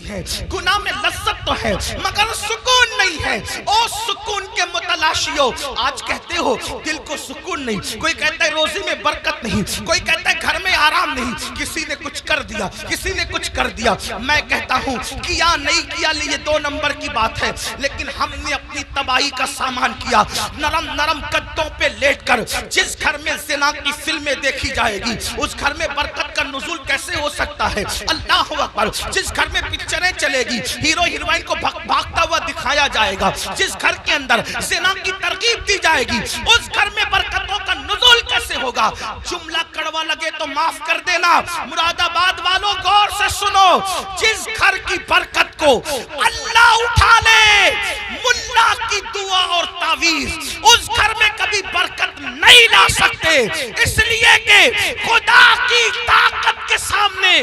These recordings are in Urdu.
ہے, گناہ میں لذت تو ہے مگر سکون نہیں ہے. او سکون کے متلاشیو, آج کہتے ہو دل کو سکون نہیں, کوئی کہتا ہے روزی میں برکت نہیں, کوئی کہتا ہے گھر میں آرام نہیں, کسی نے کچھ کر دیا, کسی نے کچھ کر دیا. میں کہتا ہوں کیا نہیں کیا یہ 2 نمبر کی بات ہے, لیکن ہم نے اپنی تباہی کا سامان کیا. نرم نرم قدوں پہ لیٹ کر جس گھر میں زنا کی فلمیں دیکھی جائے گی اس گھر میں برکت کا نزول کیسے ہو سکتا ہے؟ اللہ اکبر. جس گھر میں پکچریں چلے گی ہیرو ہیروئن کو بھاگتا ہوا دکھایا جائے گا, جس گھر کے اندر زنا کی ترغیب دی جائے گی اس گھر میں برکتوں کا نزول کیسے ہوگا؟ جملہ کڑوا لگے تو معاف کر دینا, مراد آباد والوں غور سے سنو, جس گھر کی برکت کو اللہ اٹھا لے ملا کی دعا اور تعویذ, اس گھر میں کبھی برکت نہیں لا سکتے, اس لیے کہ خدا کی طاقت کے سامنے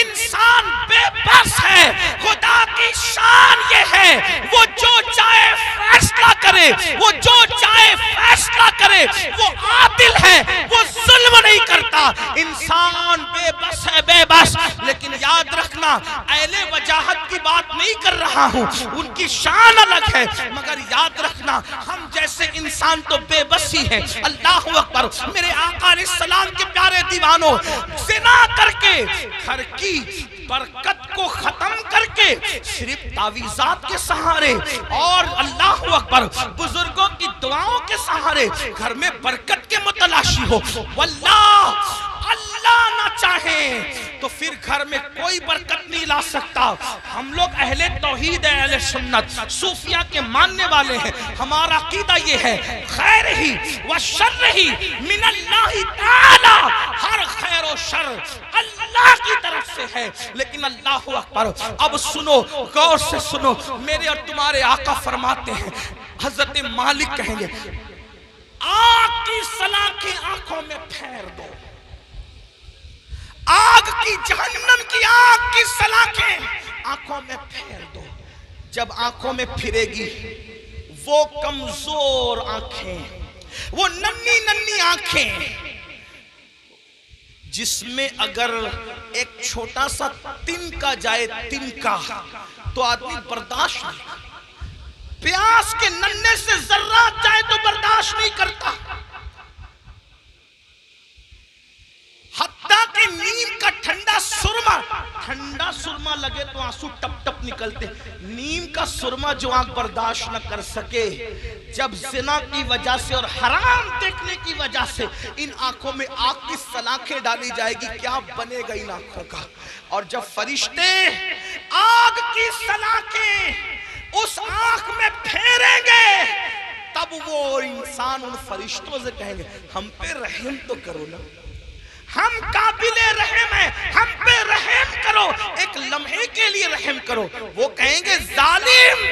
انسان بے بس ہے. خدا کی شان یہ ہے وہ جو چاہے فیصلہ کرے, وہ جو چاہے فیصلہ کرے, وہ عادل ہے, وہ ظلم نہیں کرتا. انسان بے بس ہے, بے بس. لیکن یاد رکھنا اہل وجاہت کی بات نہیں کر رہا ہوں, ان کی شان الگ ہے, مگر یاد رکھنا ہم جیسے انسان تو بے بس ہی ہیں. اللہ اکبر. میرے آقا علیہ السلام کے پیارے دیوانوں, زنا کر کے گھر کی برکت کو ختم کر کے صرف تعویذات کے سہارے اور اللہ اکبر بزرگوں کی دعاؤں کے سہارے گھر میں برکت کے متلاشی ہو, واللہ اللہ نہ چاہے تو پھر گھر میں کوئی برکت نہیں لا سکتا. ہم لوگ اہل توحید ہیں, اہل سنت, صوفیہ کے ماننے والے ہیں. ہمارا عقیدہ یہ ہے خیر ہی و شر ہی من اللہ تعالی, ہر خیر و شر اللہ کی طرف سے ہے. لیکن اللہ اکبر, اب سنو, غور سے سنو, میرے اور تمہارے آقا فرماتے ہیں, حضرت مالک کہیں گے آگ کی سلاخیں آنکھوں میں پھیر دو, آگ کی جہنم کی آگ کی سلاخیں آنکھوں میں پھیر دو. جب آنکھوں میں پھرے گی وہ کمزور آنکھیں, وہ ننھی ننھی آنکھیں جس میں اگر ایک چھوٹا سا تنکا جائے, تنکا, تو آدمی برداشت نہیں, پیاس کے ننھے سے ذرات جائے تو برداشت نہیں کرتا. حتیٰ کہ نیم کا ٹھنڈا سرما لگے تو آنسو ٹپ ٹپ نکلتے. نیم کا سرما جو آنکھ برداشت نہ کر سکے, جب زنا کی وجہ سے اور حرام دیکھنے کی وجہ سے ان آنکھوں میں آگ کی سلاخیں ڈالی جائے گی, کیا بنے گا ان آنکھوں کا؟ اور جب فرشتے آگ کی سلاخیں اس آنکھ میں پھیریں گے تب وہ انسان ان فرشتوں سے کہیں گے ہم پہ رحم تو کرو نا, ہم قابل رحم ہیں, ہم پہ رحم کرو, ایک لمحے کے لیے رحم کرو. وہ کہیں گے ظالم,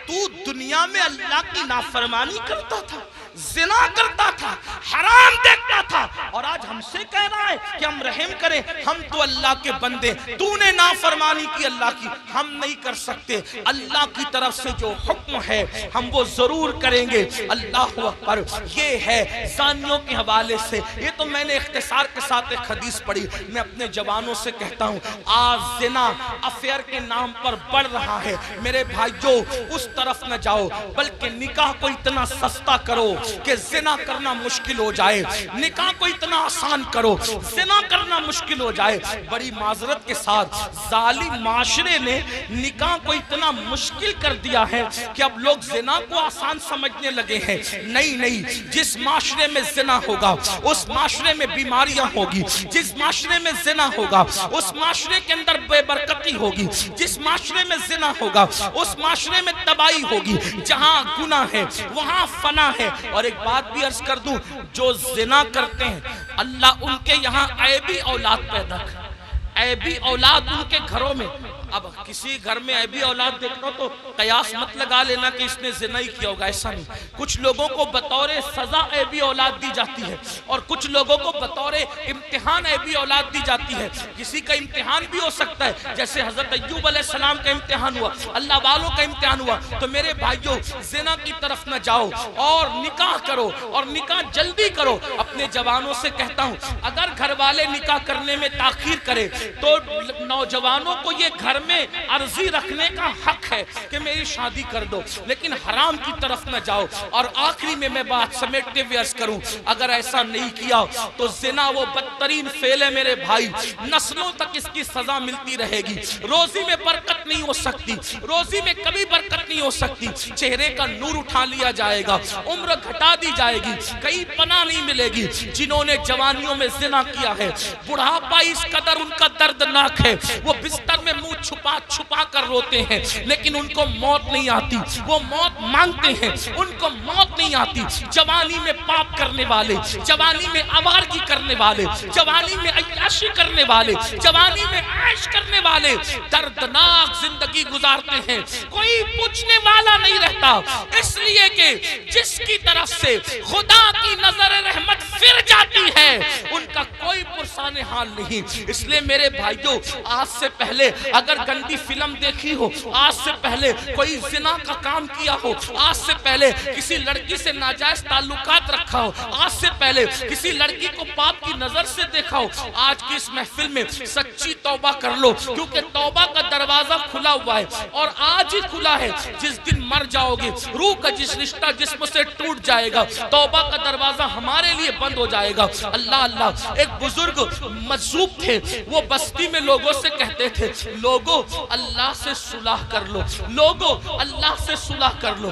تو دنیا میں اللہ کی نافرمانی کرتا تھا, زنا کرتا تھا, حرام دیکھتا تھا, اور آج ہم سے کہہ رہا ہے کہ ہم رحم کریں, ہم تو اللہ کے بندے, تو نے نافرمانی کی اللہ کی, ہم نہیں کر سکتے. اللہ کی طرف سے جو حکم ہے ہم وہ ضرور کریں گے. اللہ اکبر. یہ ہے زانیوں کے حوالے سے. یہ تو میں نے اختصار کے ساتھ ایک حدیث پڑھی. میں اپنے جوانوں سے کہتا ہوں آج زنا افیئر کے نام پر بڑھ رہا ہے. میرے بھائیو اس طرف نہ جاؤ, بلکہ نکاح کو اتنا سستا کرو کہ زنا کرنا مشکل ہو جائے, نکاح کو اتنا آسان کرو زنا کرنا مشکل ہو جائے. بڑی معذرت کے ساتھ ظالم معاشرے نے نکاح کو اتنا مشکل کر دیا ہے کہ اب لوگ زنا کو آسان سمجھنے لگے ہیں. نہیں, جس معاشرے میں زنا ہوگا اس معاشرے میں بیماریاں ہوگی, جس معاشرے میں زنا ہوگا اس معاشرے کے اندر بے برکتی ہوگی, جس معاشرے میں زنا ہوگا اس معاشرے میں تباہی ہوگی. جہاں گناہ ہے وہاں فنا ہے. اور ایک بات بھی عرض کر دوں, جو زنا کرتے ہیں اللہ ان کے یہاں عیبی اولاد پیدا کر, عیبی اولاد ان کے گھروں میں. اب کسی گھر میں عیبی اولاد دیکھنا تو قیاس مت لگا لینا کہ اس نے زنا ہی کیا ہوگا, ایسا نہیں. کچھ لوگوں کو بطور سزا عیبی اولاد دی جاتی ہے اور کچھ لوگوں کو بطور امتحان عیبی اولاد دی جاتی ہے. کسی کا امتحان بھی ہو سکتا ہے, جیسے حضرت ایوب علیہ السلام کا امتحان ہوا, اللہ والوں کا امتحان ہوا. تو میرے بھائیو زنا کی طرف نہ جاؤ اور نکاح کرو, اور نکاح جلدی کرو. اپنے جوانوں سے کہتا ہوں اگر گھر والے نکاح کرنے میں تاخیر کرے تو نوجوانوں کو یہ گھر گھر میں عرضی رکھنے کا حق ہے کہ میری شادی کر دو، لیکن حرام کی طرف نہ جاؤ۔ اور آخری میں بات سمیٹتے ہوئے عرض کروں، اگر ایسا نہیں کیا تو زنا وہ بدترین فعل ہے میرے بھائی، نسلوں تک اس کی سزا ملتی رہے گی۔ روزی میں برکت نہیں ہو سکتی، روزی میں کبھی برکت نہیں ہو سکتی، چہرے کا نور اٹھا لیا جائے گا، عمر گھٹا دی جائے گی، کئی پناہ نہیں ملے گی۔ جنہوں نے جوانیوں میں زنا کیا ہے، بڑھاپا اس قدر ان کا دردناک ہے، وہ بستر میں منہ چھپا چھپا کر روتے ہیں، لیکن ان کو موت نہیں آتی، وہ موت مانگتے ہیں، ان کو موت نہیں آتی۔ جوانی میں پاپ کرنے والے، جوانی میں آوارگی کرنے والے، جوانی میں عیاشی کرنے والے، جوانی میں عیش کرنے والے دردناک زندگی گزارتے ہیں، کوئی پوچھنے والا نہیں رہتا، اس لیے کہ جس کی طرف سے خدا کی نظر رحمت پھر جاتی ہے ان کا کوئی پرسان حال نہیں۔ اس لیے میرے بھائیوں، آج سے پہلے اگر گندی فلم دیکھی ہو، آج سے پہلے کوئی زنا کا کام کیا ہو، آج سے پہلے کسی لڑکی سے ناجائز تعلقات رکھا ہو، آج سے پہلے کسی لڑکی کو پاپ کی نظر سے دیکھا ہو، آج کی اس محفل میں سچی توبہ کر لو، کیونکہ توبہ کا دروازہ کھلا ہوا ہے، اور آج ہی کھلا ہے۔ جس دن مر جاؤ گے، روح کا جس رشتہ جسم سے ٹوٹ جائے گا، توبہ کا دروازہ ہمارے لیے بند ہو جائے گا۔ اللہ اللہ، ایک بزرگ مجذوب تھے، وہ بستی میں لوگوں سے کہتے تھے، لوگوں اللہ سے صلح کر لو، لوگوں اللہ سے صلح کر لو،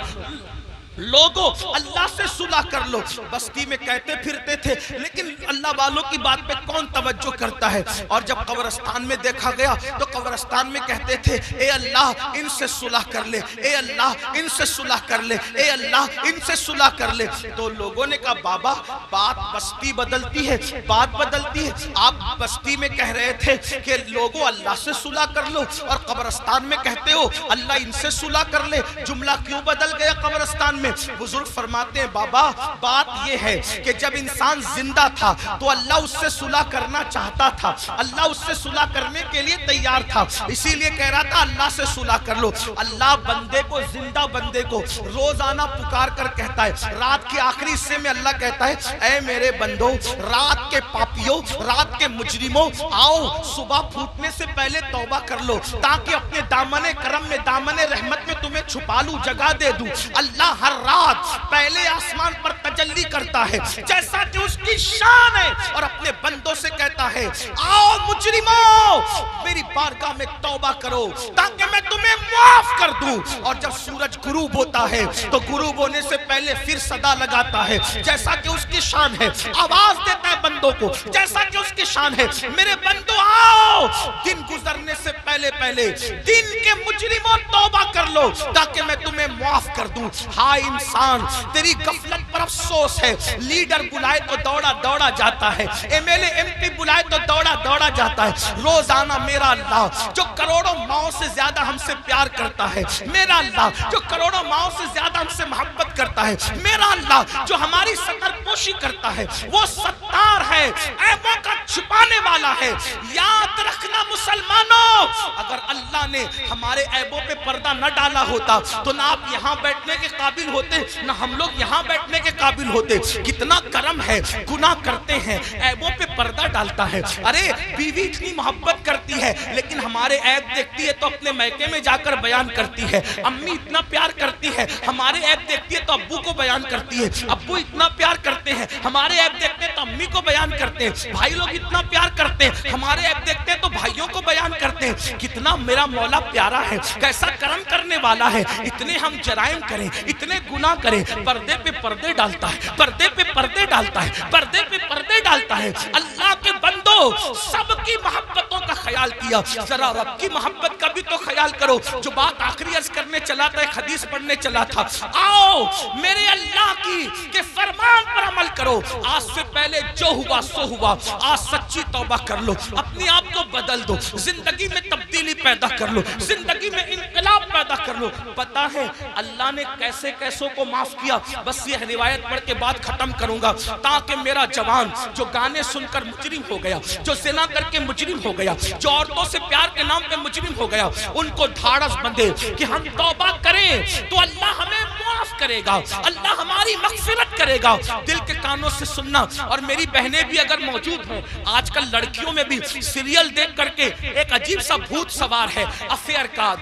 لوگوں اللہ سے صلح کر لو۔ بستی میں کہتے پھرتے تھے، لیکن اللہ والوں کی بات پہ کون توجہ کرتا ہے؟ اور جب قبرستان میں دیکھا گیا تو قبرستان میں کہتے تھے، اے اللہ ان سے صلح کر لے، اے اللہ ان سے صلح کر لے، اے اللہ ان سے صلح کر لے۔ تو لوگوں نے کہا، بابا بات بستی بدلتی ہے، بات بدلتی ہے، آپ بستی میں کہہ رہے تھے کہ لوگوں اللہ سے صلح کر لو، اور قبرستان میں کہتے ہو اللہ ان سے صلح کر لے، جملہ کیوں بدل گیا قبرستان میں؟ بزرگ فرماتے ہیں، بابا بات یہ ہے کہ جب انسان زندہ تھا تو اللہ اس سے صلح کرنا چاہتا تھا، اللہ اس سے صلح کرنے کے لیے تیار تھا، اسی لیے کہہ رہا تھا اللہ سے صلح کر لو۔ اللہ بندے کو، زندہ بندے کو روزانہ پکار کر کہتا ہے، رات کے آخری حصے میں اللہ کہتا ہے، اے میرے بندو، رات کے پاپیوں، رات کے مجرموں، آؤ صبح پھوٹنے سے پہلے توبہ کر لو، تاکہ اپنے دامن کرم میں، دامن رحمت میں تمہیں چھپا لوں، جگہ دے دوں۔ اللہ ہر رات پہلے آسمان پر تجلی کرتا ہے جیسا کہ اس کی شان ہے، اور اپنے بندوں سے کہتا ہے، آؤ مجرموں میری بارگاہ میں توبہ کرو تاکہ میں تمہیں معاف کر دوں۔ اور جب سورج غروب ہوتا ہے تو غروب ہونے سے پہلے پھر صدا لگاتا ہے جیسا کہ اس کی شان ہے، آواز دیتا ہے بندوں کو جیسا کہ اس کی شان ہے، میرے بندوں آؤ، دن گزرنے سے پہلے پہلے دن کے مجرموں توبہ کر لو تاکہ میں تمہیں معاف کر دوں۔ ہائے انسان، تیری غفلت پر افسوس ہے، لیڈر بلائے تو دوڑا دوڑا جاتا ہے، M L A M P بلائے تو دوڑا دوڑا جاتا ہے۔ روزانہ میرا اللہ جو کروڑوں ماؤں سے زیادہ ہم سے پیار کرتا ہے، میرا اللہ جو کروڑوں ماؤں سے زیادہ ہم سے محبت کرتا ہے، میرا اللہ جو ہماری ستر پوشی کرتا ہے، وہ ستار ہے، عیبوں کا چھپانے والا ہے۔ یاد رکھنا مسلمانوں، اگر اللہ نے ہمارے عیبوں پہ پردہ نہ ڈالا ہوتا تو نہ آپ یہاں بیٹھنے کے قابل ہوتے، نہ ہم لوگ یہاں بیٹھنے کے قابل ہوتے۔ کتنا کرم ہے، گناہ کرتے ہیں، عیبوں پہ پردہ ڈالتا ہے۔ ارے بیوی اتنی محبت کرتی ہے لیکن ہمارے عیب دیکھتی ہے تو اپنے میکے میں جا کر بیان کرتی ہے، امی اتنا پیار کرتی ہے، ہمارے عیب دیکھتی ہے تو ابو کو بیان کرتی ہے، ابو اتنا پیار کرتے ہیں، ہمارے عیب دیکھتے ہیں تو امی کو بیان کرتے ہیں، بھائی لوگ اتنا پیار کرتے ہیں، ہمارے عیب دیکھتے ہیں تو بھائیوں کو بیان کرتے ہیں۔ کتنا میرا مولا پیارا ہے، کیسا کرم کرنے والا ہے۔ اتنے ہم جرائم کریں، اتنے گناہ کریں، پردے پہ پردے ڈالتا ہے، پردے پہ پردے ڈالتا ہے، پردے پہ پردے ڈالتا ہے۔ اللہ کے بندو، سب کی محبتوں کا خیال کیا، ذرا رب کی محبت کا بھی تو خیال کرو۔ جو بات آخری عرض کرنے چلا تھا، ایک حدیث پڑھنے چلا تھا، آؤ میرے اللہ کی کے فرمان پر عمل کرو۔ آج سے پہلے جو ہوا سو ہوا، آج سچی توبہ کر لو، اپنے آپ کو بدل دو، زندگی میں تبدیلی پیدا کر لو، زندگی میں انقلاب پیدا کر لو۔ پتا ہے اللہ نے کیسے کیسوں کو معاف کیا؟ بس یہ روایت پڑھ کے بات ختم کروں گا، تاکہ میرا جوان جو گانے سن کر مجرم ہو گیا، جو زنا کر کے مجرم ہو گیا، جو عورتوں سے پیار کے نام پہ مجرم ہو گیا، ان کو دھاڑس بندھے کہ ہم توبہ کریں تو اللہ ہمیں معاف معاف کرے گا، اللہ ہماری مغفرت کرے گا۔ دل کے کانوں سے سننا۔ اور میری بہنیں بھی اگر موجود ہیں، آج کل لڑکیوں میں بھی سیریل دیکھ کر کے ایک عجیب سا بھوت سوار ہے افیئر کا۔